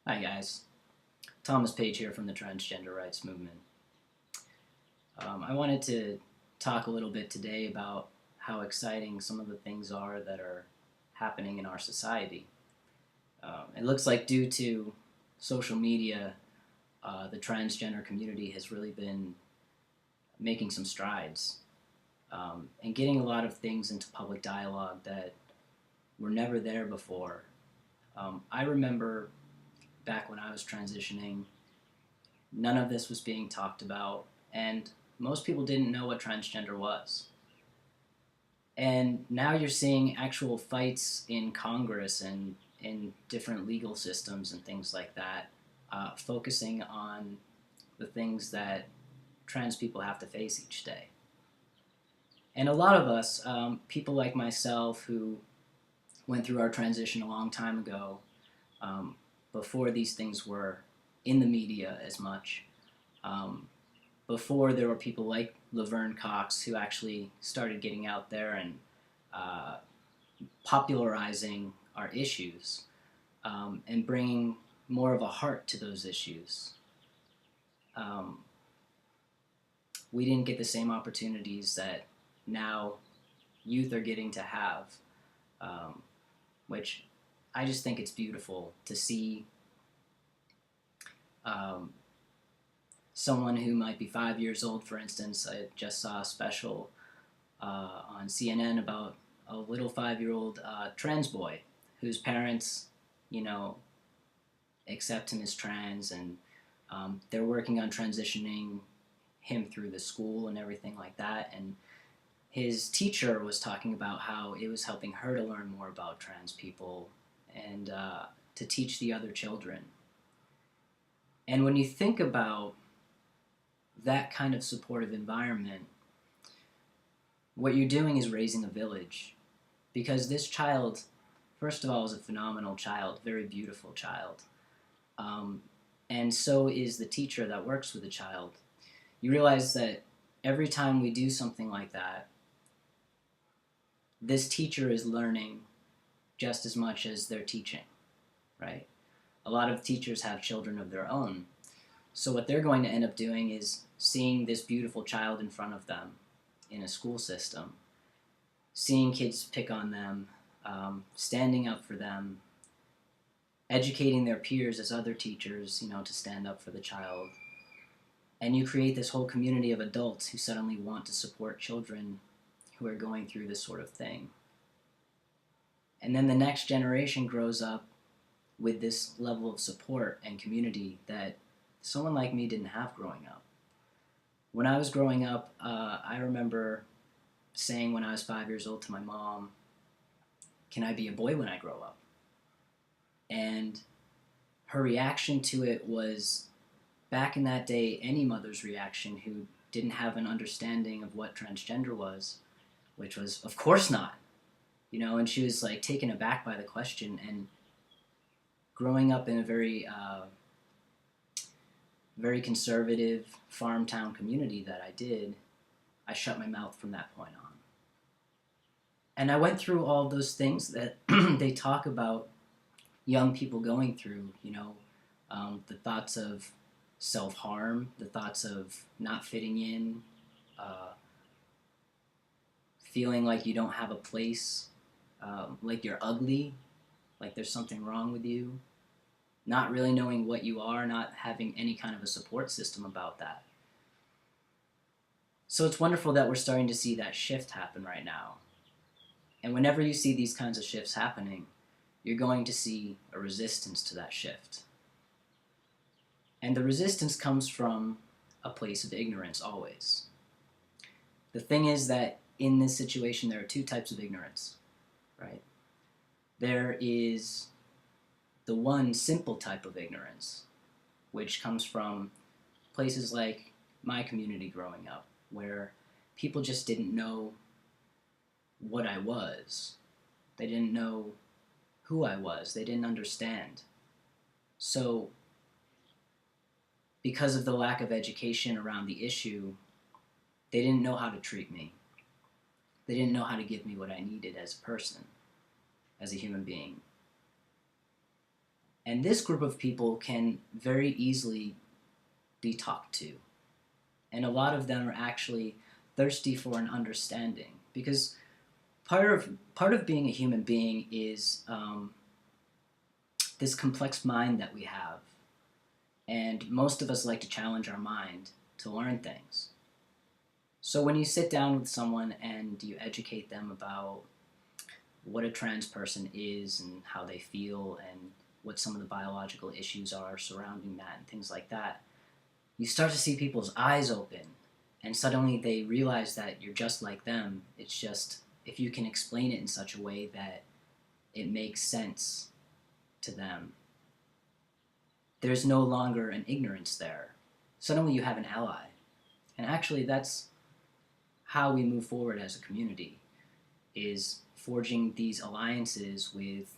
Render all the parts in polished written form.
Hi guys, Thomas Page here from the Transgender rights movement. I wanted to talk a little bit today about how exciting some of the things are that are happening in our society. It looks like due to social media, the transgender community has really been making some strides and getting a lot of things into public dialogue that were never there before. I remember back when I was transitioning, none of this was being talked about, and most people didn't know what transgender was. And now you're seeing actual fights in Congress and in different legal systems and things like that, focusing on the things that trans people have to face each day. And a lot of us, people like myself who went through our transition a long time ago, before these things were in the media as much, before there were people like Laverne Cox who actually started getting out there and popularizing our issues and bringing more of a heart to those issues. We didn't get the same opportunities that now youth are getting to have, which I just think it's beautiful to see someone who might be 5 years old, for instance. I just saw a special on CNN about a little 5-year-old trans boy whose parents, accept him as trans, and they're working on transitioning him through the school and everything like that. And his teacher was talking about how it was helping her to learn more about trans people and to teach the other children. And when you think about that kind of supportive environment, what you're doing is raising a village. Because this child, first of all, is a phenomenal child, very beautiful child. And so is the teacher that works with the child. You realize that every time we do something like that, this teacher is learning just as much as they're teaching, right? A lot of teachers have children of their own. So what they're going to end up doing is seeing this beautiful child in front of them in a school system, seeing kids pick on them, standing up for them, educating their peers as other teachers, to stand up for the child. And you create this whole community of adults who suddenly want to support children who are going through this sort of thing. And then the next generation grows up with this level of support and community that someone like me didn't have growing up. When I was growing up, I remember saying when I was 5 years old to my mom, "Can I be a boy when I grow up?" And her reaction to it was, back in that day, any mother's reaction who didn't have an understanding of what transgender was, which was, of course not. And she was like taken aback by the question. And growing up in a very very conservative farm town community that I did, I shut my mouth from that point on. And I went through all those things that they talk about young people going through, the thoughts of self-harm, the thoughts of not fitting in, feeling like you don't have a place, like you're ugly, like there's something wrong with you, not really knowing what you are, not having any kind of a support system about that. So it's wonderful that we're starting to see that shift happen right now. And whenever you see these kinds of shifts happening, you're going to see a resistance to that shift. And the resistance comes from a place of ignorance always. The thing is that in this situation, there are two types of ignorance, right? There is the one simple type of ignorance, which comes from places like my community growing up, where people just didn't know what I was. They didn't know who I was. They didn't understand. So, because of the lack of education around the issue, they didn't know how to treat me. They didn't know how to give me what I needed as a person, as a human being. And this group of people can very easily be talked to. And a lot of them are actually thirsty for an understanding, because part of being a human being is this complex mind that we have, and most of us like to challenge our mind to learn things. So when you sit down with someone and you educate them about what a trans person is and how they feel and what some of the biological issues are surrounding that and things like that, you start to see people's eyes open, and suddenly they realize that you're just like them. It's just if you can explain it in such a way that it makes sense to them, there's no longer an ignorance there. Suddenly you have an ally. And actually that's how we move forward as a community, is forging these alliances with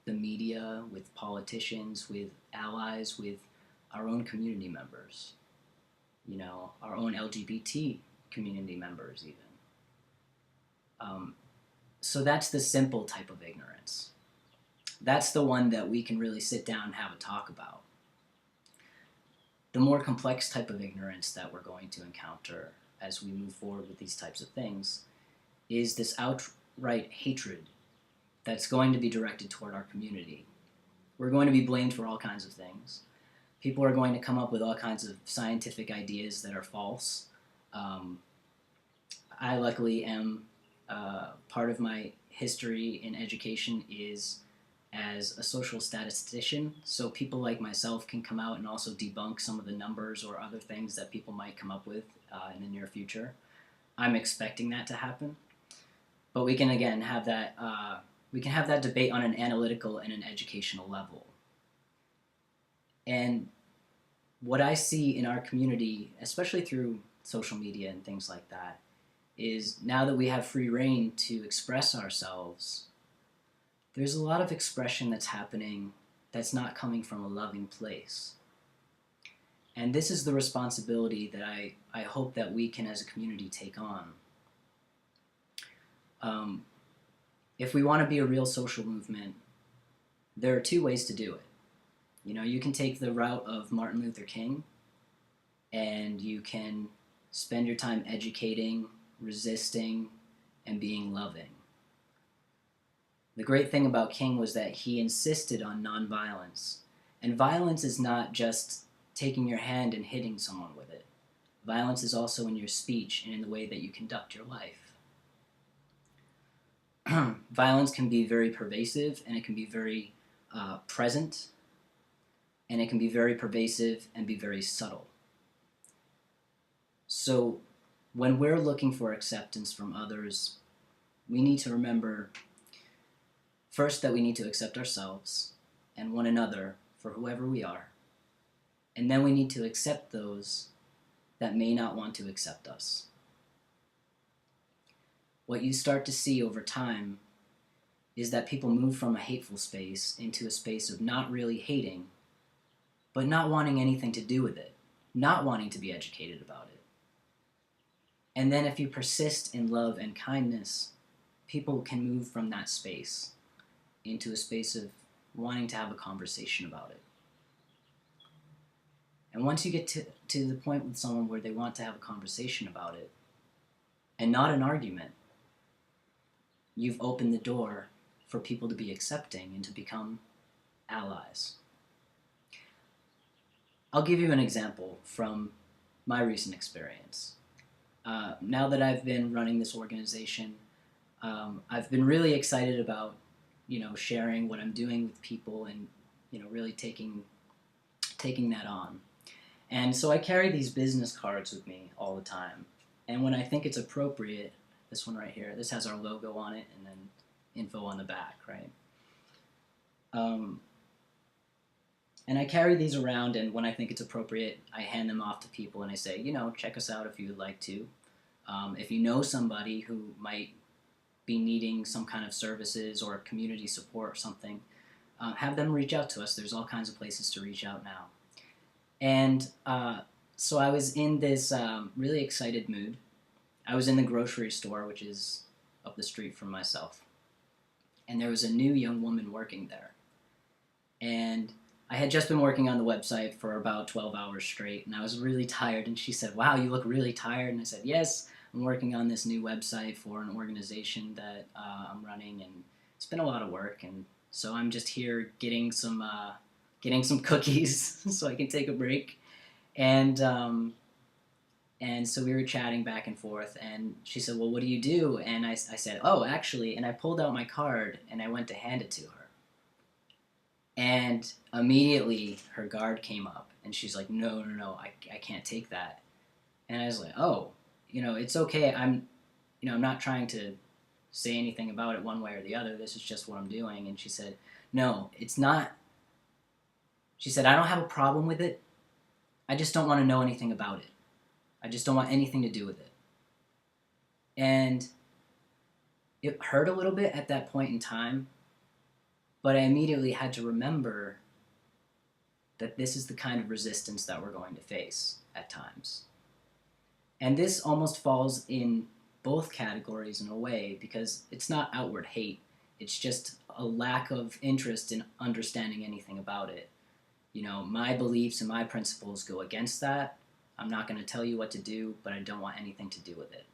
the media, with politicians, with allies, with our own community members, our own LGBT community members even. So that's the simple type of ignorance. That's the one that we can really sit down and have a talk about. The more complex type of ignorance that we're going to encounter as we move forward with these types of things is this outright hatred that's going to be directed toward our community. We're going to be blamed for all kinds of things. People are going to come up with all kinds of scientific ideas that are false. I luckily am, part of my history in education is as a social statistician, so people like myself can come out and also debunk some of the numbers or other things that people might come up with in the near future. I'm expecting that to happen, but we can again have that debate on an analytical and an educational level. And what I see in our community, especially through social media and things like that, is now that we have free reign to express ourselves, there's a lot of expression that's happening that's not coming from a loving place. And this is the responsibility that I hope that we can as a community take on. If we want to be a real social movement, there are two ways to do it. You can take the route of Martin Luther King, and you can spend your time educating, resisting, and being loving. The great thing about King was that he insisted on nonviolence. And violence is not just taking your hand and hitting someone with it. Violence is also in your speech and in the way that you conduct your life. Violence can be very pervasive, and it can be very present, and it can be very pervasive and be very subtle. So when we're looking for acceptance from others, we need to remember first that we need to accept ourselves and one another for whoever we are. And then we need to accept those that may not want to accept us. What you start to see over time is that people move from a hateful space into a space of not really hating, but not wanting anything to do with it, not wanting to be educated about it. And then if you persist in love and kindness, people can move from that space into a space of wanting to have a conversation about it. And once you get to the point with someone where they want to have a conversation about it, and not an argument, you've opened the door for people to be accepting and to become allies. I'll give you an example from my recent experience. Now that I've been running this organization, I've been really excited about, sharing what I'm doing with people and, really taking that on. And so I carry these business cards with me all the time. And when I think it's appropriate, this one right here, this has our logo on it and then info on the back, right? And I carry these around, and when I think it's appropriate, I hand them off to people and I say, check us out if you would like to. If you know somebody who might be needing some kind of services or community support or something, have them reach out to us. There's all kinds of places to reach out now. And so I was in this really excited mood. I was in the grocery store, which is up the street from myself. And there was a new young woman working there. And I had just been working on the website for about 12 hours straight, and I was really tired. And she said, "Wow, you look really tired." And I said, "Yes, I'm working on this new website for an organization that I'm running, and it's been a lot of work. And so I'm just here getting some cookies so I can take a break." And so we were chatting back and forth, and she said, "Well, what do you do?" And I said, "Oh, actually," and I pulled out my card and I went to hand it to her. And immediately her guard came up and she's like, "No, no, no, I can't take that." And I was like, "Oh, it's okay. I'm not trying to say anything about it one way or the other. This is just what I'm doing." And she said, "No, it's not." She said, "I don't have a problem with it. I just don't want to know anything about it. I just don't want anything to do with it." And it hurt a little bit at that point in time, but I immediately had to remember that this is the kind of resistance that we're going to face at times. And this almost falls in both categories in a way, because it's not outward hate. It's just a lack of interest in understanding anything about it. My beliefs and my principles go against that. I'm not going to tell you what to do, but I don't want anything to do with it.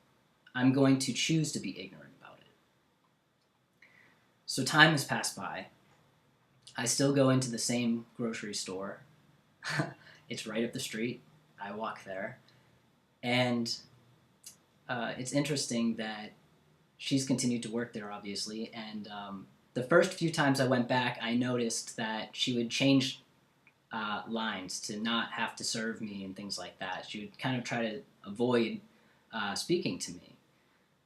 I'm going to choose to be ignorant about it. So time has passed by. I still go into the same grocery store. It's right up the street. I walk there. And it's interesting that she's continued to work there, obviously. And the first few times I went back, I noticed that she would change lines to not have to serve me and things like that. She would kind of try to avoid speaking to me.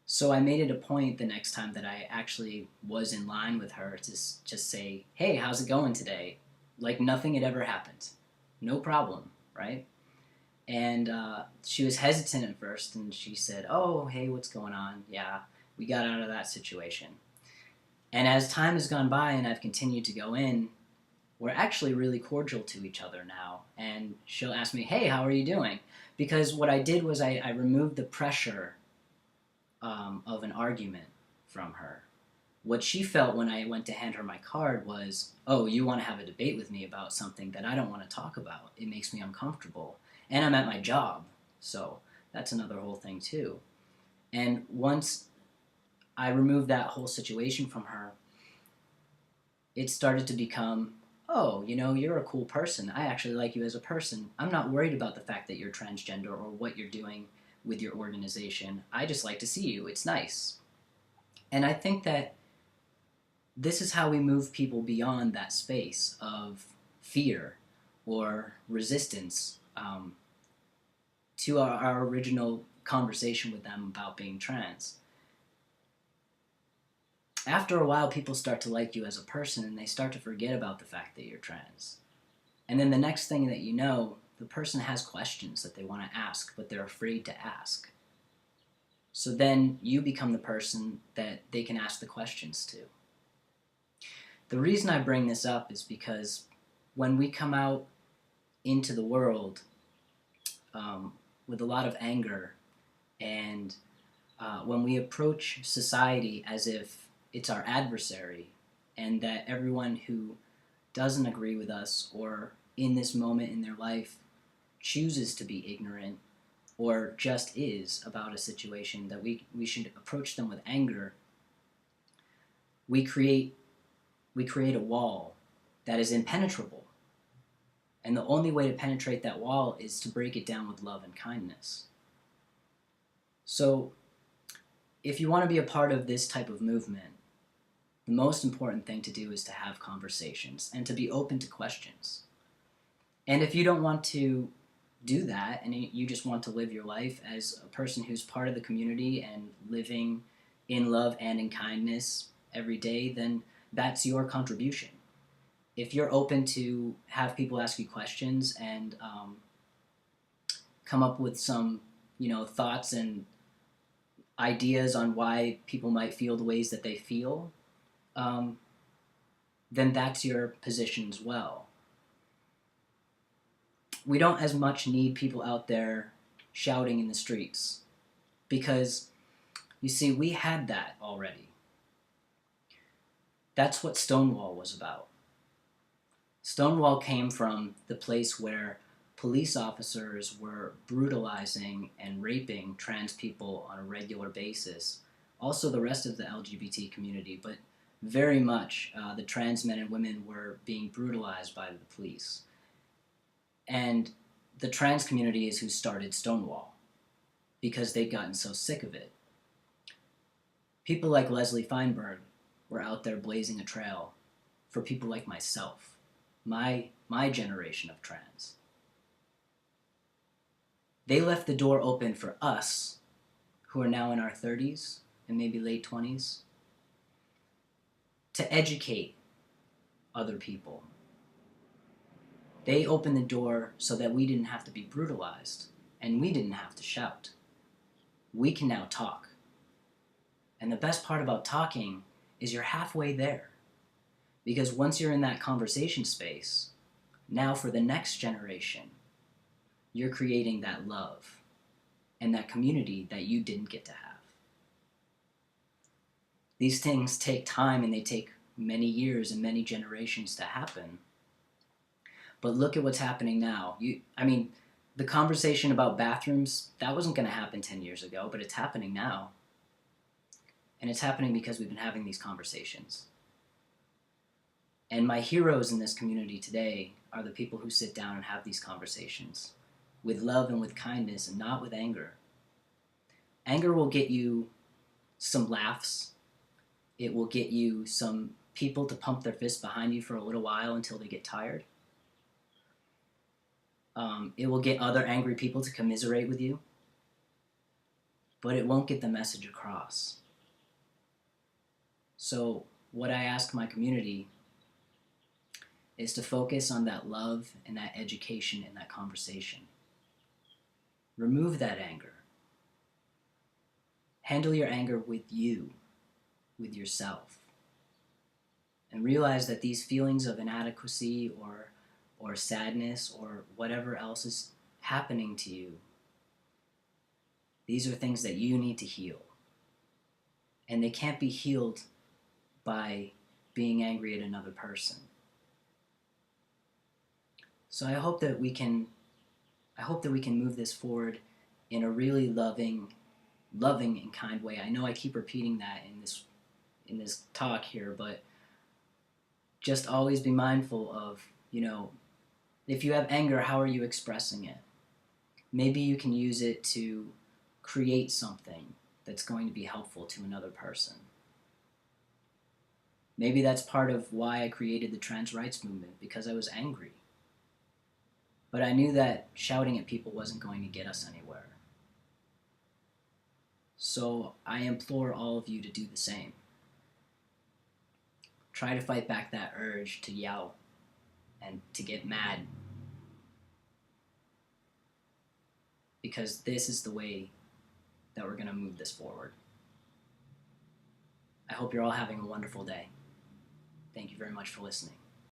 So I made it a point the next time that I actually was in line with her to just say, "Hey, how's it going today?" Like nothing had ever happened. No problem, right? And she was hesitant at first, and she said, "Oh, hey, what's going on? Yeah, we got out of that situation." And as time has gone by and I've continued to go in, we're actually really cordial to each other now. And she'll ask me, "Hey, how are you doing?" Because what I did was I removed the pressure of an argument from her. What she felt when I went to hand her my card was, "Oh, you want to have a debate with me about something that I don't want to talk about. It makes me uncomfortable. And I'm at my job." So that's another whole thing too. And once I removed that whole situation from her, it started to become, "Oh, you're a cool person. I actually like you as a person. I'm not worried about the fact that you're transgender or what you're doing with your organization. I just like to see you. It's nice." And I think that this is how we move people beyond that space of fear or resistance to our original conversation with them about being trans. After a while, people start to like you as a person, and they start to forget about the fact that you're trans. And then the next thing that you know, the person has questions that they want to ask, but they're afraid to ask. So then you become the person that they can ask the questions to. The reason I bring this up is because when we come out into the world with a lot of anger, and when we approach society as if it's our adversary, and that everyone who doesn't agree with us or in this moment in their life chooses to be ignorant or just is about a situation, that we should approach them with anger, we create a wall that is impenetrable. And the only way to penetrate that wall is to break it down with love and kindness. So if you want to be a part of this type of movement, the most important thing to do is to have conversations and to be open to questions. And if you don't want to do that, and you just want to live your life as a person who's part of the community and living in love and in kindness every day, then that's your contribution. If you're open to have people ask you questions and come up with some, thoughts and ideas on why people might feel the ways that they feel, then that's your position as well. We don't as much need people out there shouting in the streets, because, you see, we had that already. That's what Stonewall was about. Stonewall came from the place where police officers were brutalizing and raping trans people on a regular basis. Also, the rest of the LGBT community, but very much the trans men and women were being brutalized by the police. And the trans community is who started Stonewall because they'd gotten so sick of it. People like Leslie Feinberg were out there blazing a trail for people like myself, my generation of trans. They left the door open for us, who are now in our 30s and maybe late 20s, to educate other people. They opened the door so that we didn't have to be brutalized and we didn't have to shout. We can now talk. And the best part about talking is you're halfway there. Because once you're in that conversation space, now for the next generation, you're creating that love and that community that you didn't get to have. These things take time and they take many years and many generations to happen. But look at what's happening now. The conversation about bathrooms, that wasn't going to happen 10 years ago, but it's happening now. And it's happening because we've been having these conversations. And my heroes in this community today are the people who sit down and have these conversations with love and with kindness and not with anger. Anger will get you some laughs. It will get you some people to pump their fists behind you for a little while until they get tired. It will get other angry people to commiserate with you. But it won't get the message across. So what I ask my community is to focus on that love and that education and that conversation. Remove that anger. Handle your anger with you, with yourself. And realize that these feelings of inadequacy or sadness or whatever else is happening to you, these are things that you need to heal. And they can't be healed by being angry at another person. So I hope that we can move this forward in a really loving and kind way. I know I keep repeating that in this talk here, but just always be mindful of, if you have anger, how are you expressing it? Maybe you can use it to create something that's going to be helpful to another person. Maybe that's part of why I created the trans rights movement, because I was angry. But I knew that shouting at people wasn't going to get us anywhere. So I implore all of you to do the same. Try to fight back that urge to yell and to get mad. Because this is the way that we're going to move this forward. I hope you're all having a wonderful day. Thank you very much for listening.